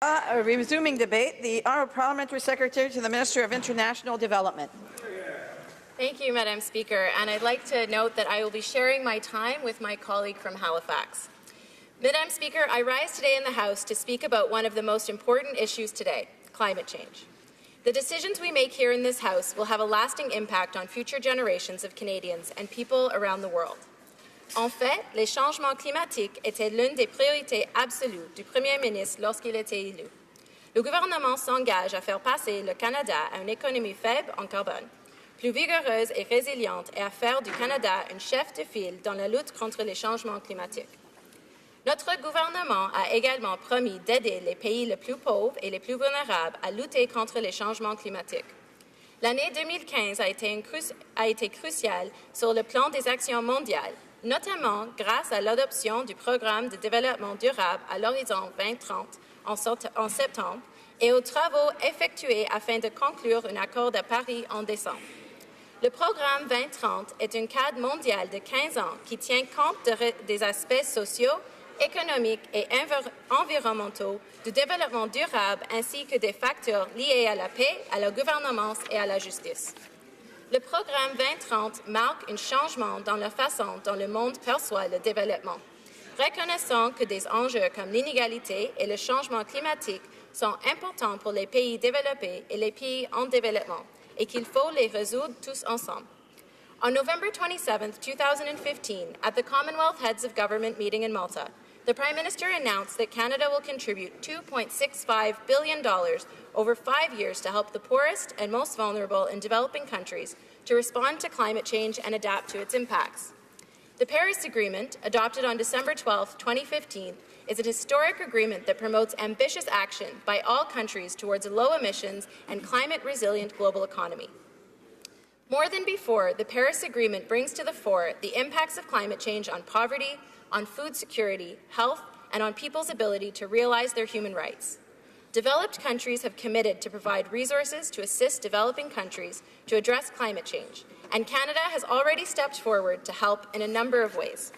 Resuming debate, the Honourable Parliamentary Secretary to the Minister of International Development. Thank you, Madam Speaker, and I'd like to note that I will be sharing my time with my colleague from Halifax. Madam Speaker, I rise today in the House to speak about one of the most important issues today, climate change. The decisions we make here in this House will have a lasting impact on future generations of Canadians and people around the world. En fait, les changements climatiques étaient l'une des priorités absolues du Premier ministre lorsqu'il était élu. Le gouvernement s'engage à faire passer le Canada à une économie faible en carbone, plus vigoureuse et résiliente, et à faire du Canada un chef de file dans la lutte contre les changements climatiques. Notre gouvernement a également promis d'aider les pays les plus pauvres et les plus vulnérables à lutter contre les changements climatiques. L'année 2015 a été cruciale sur le plan des actions mondiales, notamment grâce à l'adoption du programme de développement durable à l'horizon 2030 en septembre et aux travaux effectués afin de conclure un accord de Paris en décembre. Le programme 2030 est un cadre mondial de 15 ans qui tient compte des aspects sociaux, économiques et environnementaux du développement durable ainsi que des facteurs liés à la paix, à la gouvernance et à la justice. Le programme 2030 marque un changement dans la façon dont le monde perçoit le développement, reconnaissant que des enjeux comme l'inégalité et le changement climatique sont importants pour les pays développés et les pays en développement et qu'il faut les résoudre tous ensemble. On November 27, 2015, at the Commonwealth Heads of Government meeting in Malta, the Prime Minister announced that Canada will contribute $2.65 billion over 5 years to help the poorest and most vulnerable in developing countries to respond to climate change and adapt to its impacts. The Paris Agreement, adopted on December 12, 2015, is a historic agreement that promotes ambitious action by all countries towards a low-emissions and climate-resilient global economy. More than before, the Paris Agreement brings to the fore the impacts of climate change on poverty, on food security, health, and on people's ability to realize their human rights. Developed countries have committed to provide resources to assist developing countries to address climate change, and Canada has already stepped forward to help in a number of ways,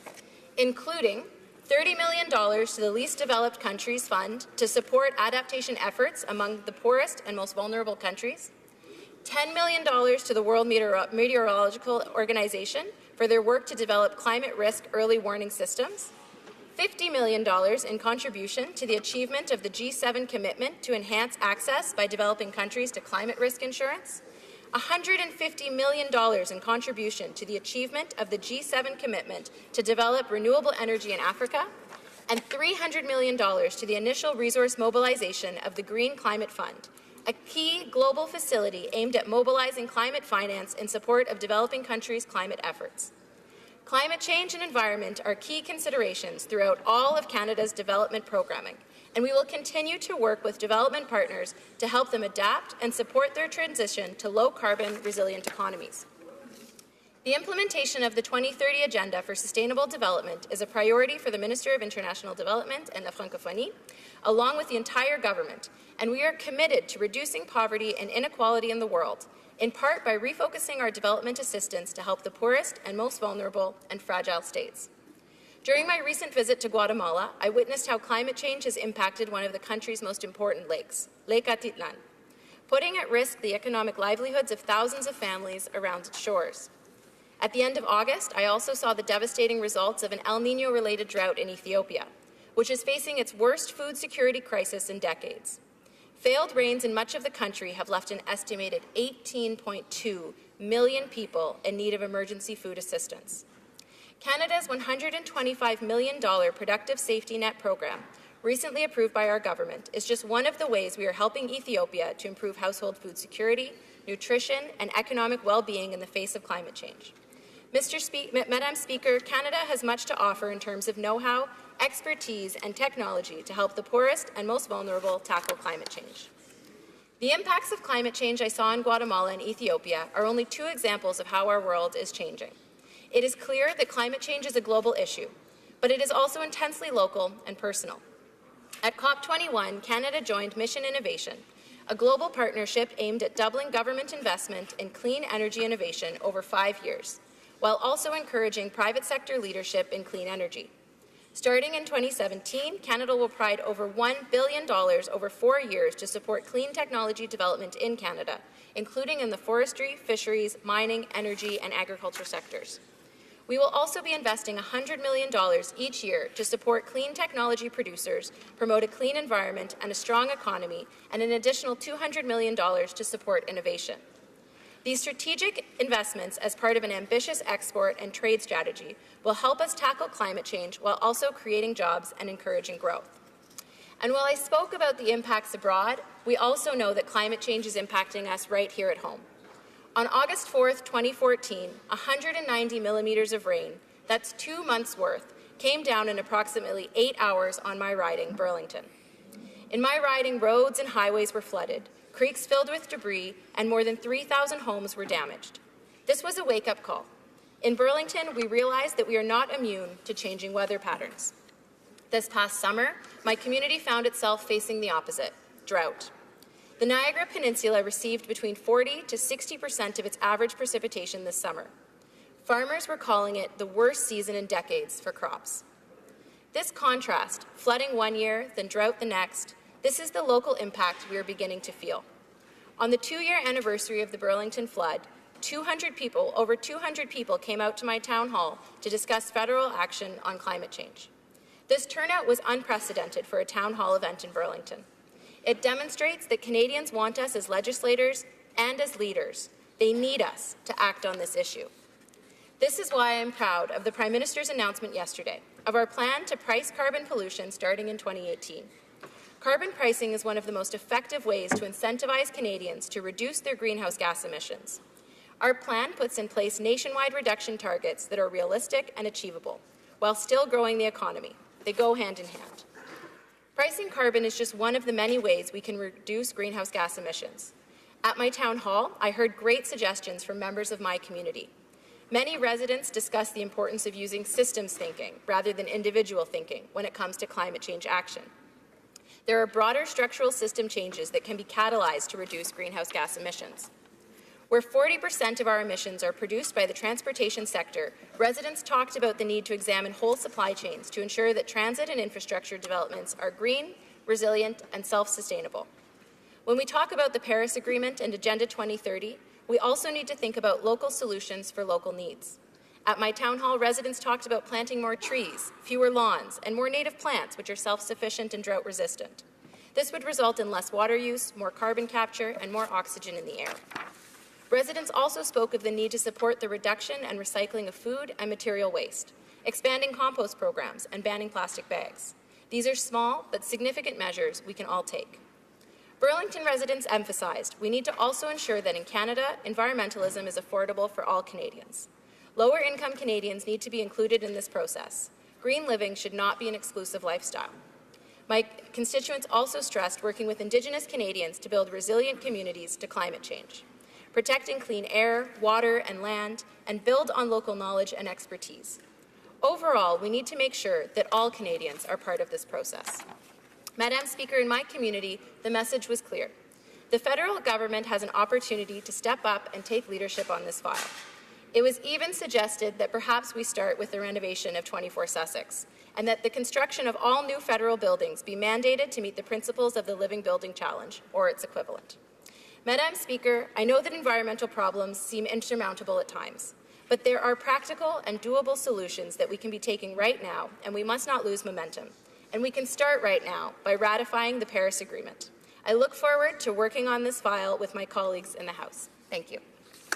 including $30 million to the Least Developed Countries Fund to support adaptation efforts among the poorest and most vulnerable countries, $10 million to the World Meteorological Organization for their work to develop climate risk early warning systems, $50 million in contribution to the achievement of the G7 commitment to enhance access by developing countries to climate risk insurance, $150 million in contribution to the achievement of the G7 commitment to develop renewable energy in Africa, and $300 million to the initial resource mobilization of the Green Climate Fund, a key global facility aimed at mobilizing climate finance in support of developing countries' climate efforts. Climate change and environment are key considerations throughout all of Canada's development programming, and we will continue to work with development partners to help them adapt and support their transition to low-carbon, resilient economies. The implementation of the 2030 Agenda for Sustainable Development is a priority for the Minister of International Development and la Francophonie, along with the entire government, and we are committed to reducing poverty and inequality in the world, in part by refocusing our development assistance to help the poorest and most vulnerable and fragile states. During my recent visit to Guatemala, I witnessed how climate change has impacted one of the country's most important lakes, Lake Atitlan, putting at risk the economic livelihoods of thousands of families around its shores. At the end of August, I also saw the devastating results of an El Niño-related drought in Ethiopia, which is facing its worst food security crisis in decades. Failed rains in much of the country have left an estimated 18.2 million people in need of emergency food assistance. Canada's $125 million Productive Safety Net program, recently approved by our government, is just one of the ways we are helping Ethiopia to improve household food security, nutrition, and economic well-being in the face of climate change. Madam Speaker, Canada has much to offer in terms of know-how, expertise, and technology to help the poorest and most vulnerable tackle climate change. The impacts of climate change I saw in Guatemala and Ethiopia are only two examples of how our world is changing. It is clear that climate change is a global issue, but it is also intensely local and personal. At COP21, Canada joined Mission Innovation, a global partnership aimed at doubling government investment in clean energy innovation over 5 years, while also encouraging private sector leadership in clean energy. Starting in 2017, Canada will provide over $1 billion over 4 years to support clean technology development in Canada, including in the forestry, fisheries, mining, energy, and agriculture sectors. We will also be investing $100 million each year to support clean technology producers, promote a clean environment and a strong economy, and an additional $200 million to support innovation. These strategic investments, as part of an ambitious export and trade strategy, will help us tackle climate change while also creating jobs and encouraging growth. And while I spoke about the impacts abroad, we also know that climate change is impacting us right here at home. On August 4th, 2014, 190 millimeters of rain, that's 2 months' worth, came down in approximately 8 hours on my riding, Burlington. In my riding, roads and highways were flooded, creeks filled with debris, and more than 3,000 homes were damaged. This was a wake-up call. In Burlington, we realized that we are not immune to changing weather patterns. This past summer, my community found itself facing the opposite, drought. The Niagara Peninsula received between 40 to 60% of its average precipitation this summer. Farmers were calling it the worst season in decades for crops. This contrast, flooding one year, then drought the next, this is the local impact we are beginning to feel. On the 2-year anniversary of the Burlington flood, over 200 people came out to my town hall to discuss federal action on climate change. This turnout was unprecedented for a town hall event in Burlington. It demonstrates that Canadians want us as legislators and as leaders. They need us to act on this issue. This is why I'm proud of the Prime Minister's announcement yesterday of our plan to price carbon pollution starting in 2018. Carbon pricing is one of the most effective ways to incentivize Canadians to reduce their greenhouse gas emissions. Our plan puts in place nationwide reduction targets that are realistic and achievable, while still growing the economy. They go hand in hand. Pricing carbon is just one of the many ways we can reduce greenhouse gas emissions. At my town hall, I heard great suggestions from members of my community. Many residents discussed the importance of using systems thinking rather than individual thinking when it comes to climate change action. There are broader structural system changes that can be catalyzed to reduce greenhouse gas emissions. Where 40% of our emissions are produced by the transportation sector, residents talked about the need to examine whole supply chains to ensure that transit and infrastructure developments are green, resilient, and self-sustainable. When we talk about the Paris Agreement and Agenda 2030, we also need to think about local solutions for local needs. At my town hall, residents talked about planting more trees, fewer lawns, and more native plants which are self-sufficient and drought-resistant. This would result in less water use, more carbon capture, and more oxygen in the air. Residents also spoke of the need to support the reduction and recycling of food and material waste, expanding compost programs, and banning plastic bags. These are small but significant measures we can all take. Burlington residents emphasized we need to also ensure that in Canada, environmentalism is affordable for all Canadians. Lower-income Canadians need to be included in this process. Green living should not be an exclusive lifestyle. My constituents also stressed working with Indigenous Canadians to build resilient communities to climate change, protecting clean air, water, and land, and build on local knowledge and expertise. Overall, we need to make sure that all Canadians are part of this process. Madam Speaker, in my community, the message was clear. The federal government has an opportunity to step up and take leadership on this file. It was even suggested that perhaps we start with the renovation of 24 Sussex, and that the construction of all new federal buildings be mandated to meet the principles of the Living Building Challenge, or its equivalent. Madam Speaker, I know that environmental problems seem insurmountable at times, but there are practical and doable solutions that we can be taking right now, and we must not lose momentum. And we can start right now by ratifying the Paris Agreement. I look forward to working on this file with my colleagues in the House. Thank you.